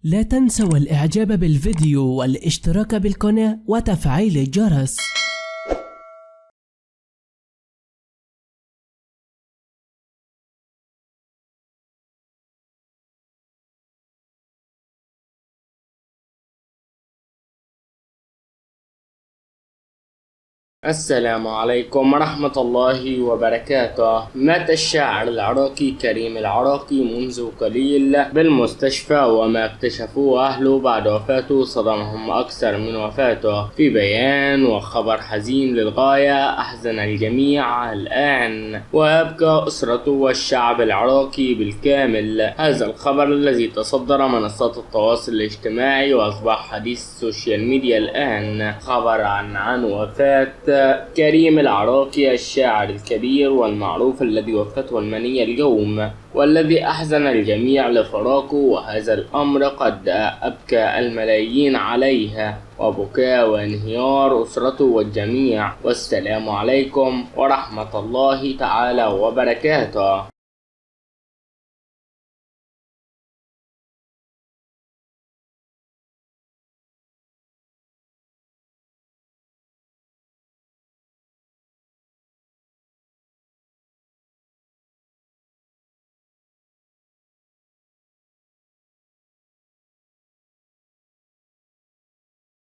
لا تنسوا الإعجاب بالفيديو والاشتراك بالقناة وتفعيل الجرس. السلام عليكم ورحمة الله وبركاته. مات الشاعر العراقي كريم العراقي منذ قليل بالمستشفى، وما اكتشفوه أهله بعد وفاته صدمهم أكثر من وفاته. في بيان وخبر حزين للغاية أحزن الجميع الآن، ويبكى أسرته والشعب العراقي بالكامل. هذا الخبر الذي تصدر منصات التواصل الاجتماعي وأصبح حديث السوشيال ميديا الآن، خبر عن وفاة كريم العراقي الشاعر الكبير والمعروف الذي وفته المنية اليوم، والذي أحزن الجميع لفراقه. وهذا الأمر قد أبكى الملايين عليه، وبكاء وانهيار أسرته والجميع. والسلام عليكم ورحمة الله تعالى وبركاته.